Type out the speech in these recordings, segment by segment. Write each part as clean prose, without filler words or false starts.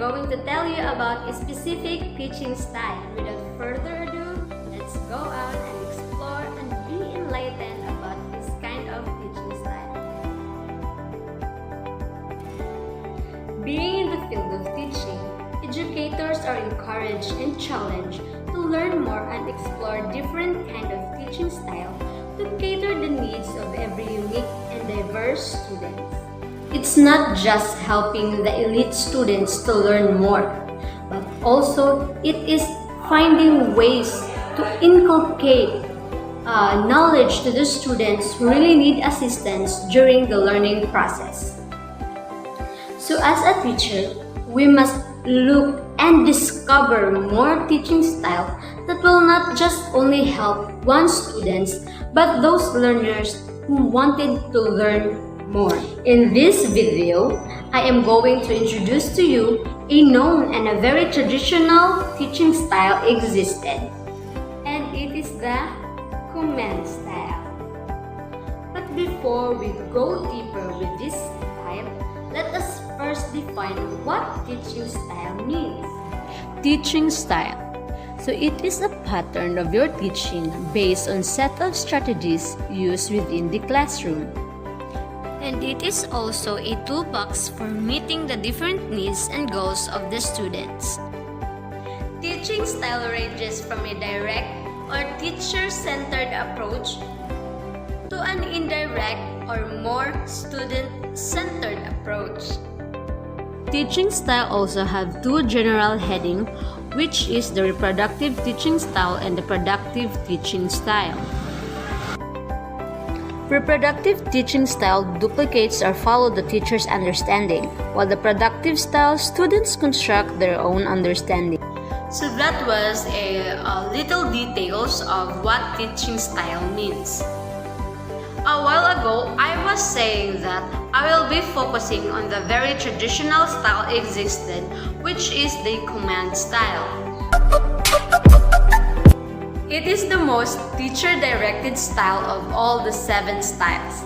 going to tell you about a specific teaching style. Without further ado, let's go out and explore and be enlightened about this kind of teaching style. Being in the field of teaching, educators are encouraged and challenged to learn more and explore different kinds of teaching style to cater the needs of every unique and diverse students. It's not just helping the elite students to learn more, but also it is finding ways to inculcate knowledge to the students who really need assistance during the learning process. So as a teacher, we must look and discover more teaching style that will not just only help one students, but those learners who wanted to learn more. In this video, I am going to introduce to you a known and a very traditional teaching style existed, and it is the command style. But before we go deeper with this style, let us first define what teaching style means. Teaching style. So it is a pattern of your teaching based on set of strategies used within the classroom. And it is also a toolbox for meeting the different needs and goals of the students. Teaching style ranges from a direct or teacher-centered approach to an indirect or more student-centered approach. Teaching style also have two general headings, which is the reproductive teaching style and the productive teaching style. Reproductive teaching style duplicates or follow the teacher's understanding, while the productive style, students construct their own understanding. So that was a little details of what teaching style means. A while ago, I was saying that I will be focusing on the very traditional style existed, which is the command style. It is the most teacher-directed style of all the 7 styles.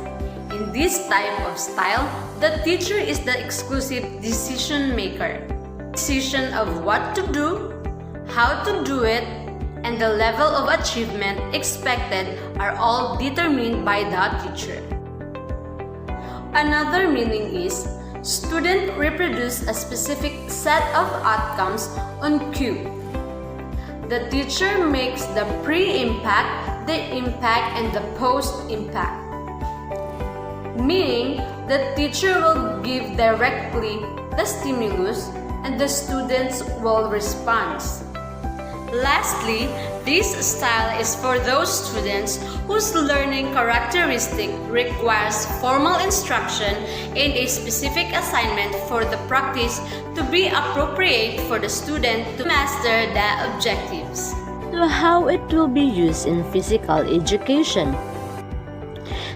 In this type of style, the teacher is the exclusive decision maker. Decision of what to do, how to do it, and the level of achievement expected are all determined by the teacher. Another meaning is student reproduce a specific set of outcomes on cue. The teacher makes the pre-impact, the impact, and the post-impact. Meaning, the teacher will give directly the stimulus and the students will respond. Lastly, this style is for those students whose learning characteristic requires formal instruction and a specific assignment for the practice to be appropriate for the student to master the objectives. So how it will be used in physical education?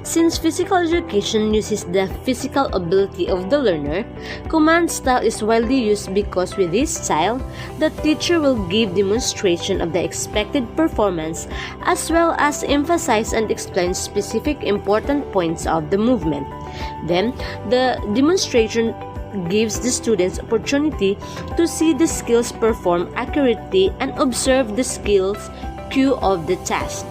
Since physical education uses the physical ability of the learner, command style is widely used because with this style, the teacher will give demonstration of the expected performance as well as emphasize and explain specific important points of the movement. Then, the demonstration gives the students opportunity to see the skills performed accurately and observe the skills cue of the task.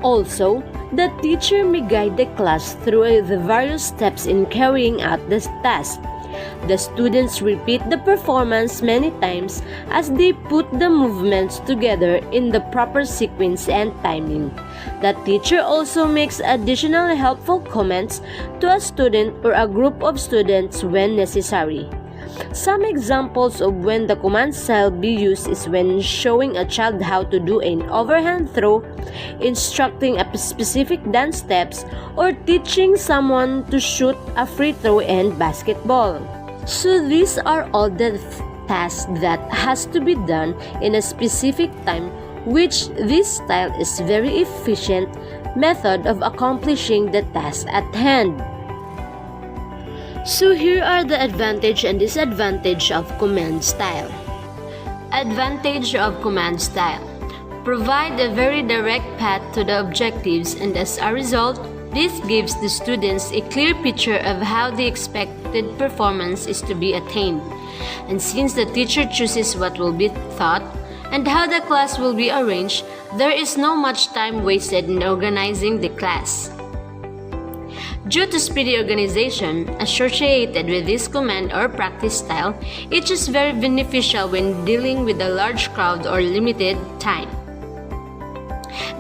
Also, the teacher may guide the class through the various steps in carrying out the task. The students repeat the performance many times as they put the movements together in the proper sequence and timing. The teacher also makes additional helpful comments to a student or a group of students when necessary. Some examples of when the command style be used is when showing a child how to do an overhand throw, instructing a specific dance steps, or teaching someone to shoot a free throw and basketball. So these are all the tasks that has to be done in a specific time, which this style is very efficient method of accomplishing the task at hand. So here are the advantage and disadvantage of command style. Advantage of command style. Provide a very direct path to the objectives, and as a result, This gives the students a clear picture of how the expected performance is to be attained. And since the teacher chooses what will be taught and how the class will be arranged, there is no much time wasted in organizing the class. Due to speedy organization associated with this command or practice style, it is very beneficial when dealing with a large crowd or limited time.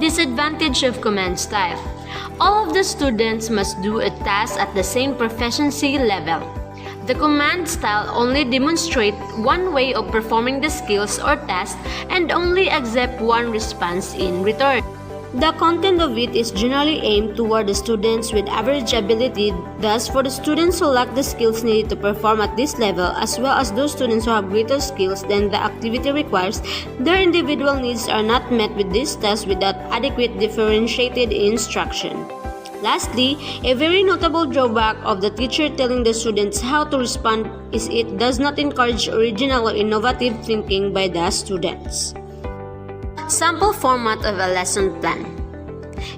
Disadvantage of command style. All of the students must do a task at the same proficiency level. The command style only demonstrates one way of performing the skills or task and only accept one response in return. The content of it is generally aimed toward the students with average ability, thus for the students who lack the skills needed to perform at this level, as well as those students who have greater skills than the activity requires, their individual needs are not met with this task without adequate differentiated instruction. Lastly, a very notable drawback of the teacher telling the students how to respond is it does not encourage original or innovative thinking by the students. Sample format of a lesson plan.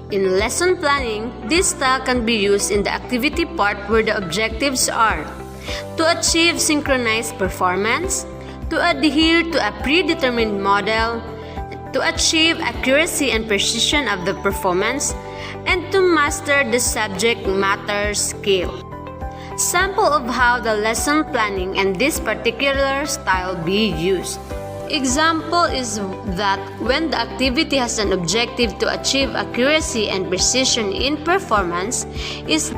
In lesson planning, this style can be used in the activity part where the objectives are to achieve synchronized performance, to adhere to a predetermined model, to achieve accuracy and precision of the performance, and to master the subject matter skill. Sample of how the lesson planning and this particular style be used. Example is that when the activity has an objective to achieve accuracy and precision in performance is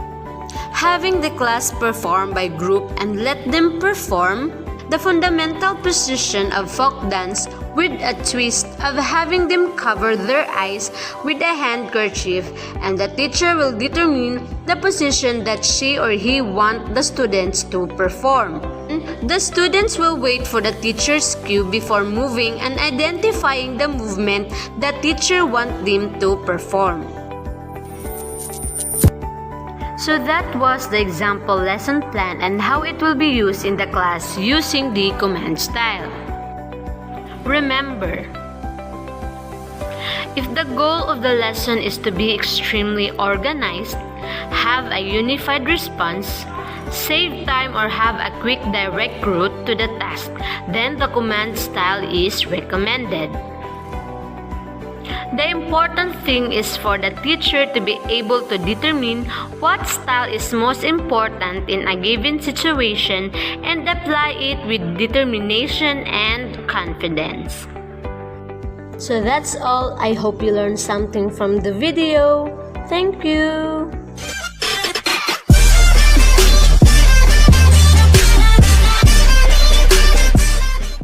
having the class perform by group and let them perform the fundamental position of folk dance with a twist of having them cover their eyes with a handkerchief, and the teacher will determine the position that she or he wants the students to perform. The students will wait for the teacher's cue before moving and identifying the movement the teacher wants them to perform. So that was the example lesson plan and how it will be used in the class using the command style. Remember, if the goal of the lesson is to be extremely organized, have a unified response, save time or have a quick direct route to the task, then the command style is recommended. The important thing is for the teacher to be able to determine what style is most important in a given situation and apply it with determination and confidence. So that's all. I hope you learned something from the video. Thank you.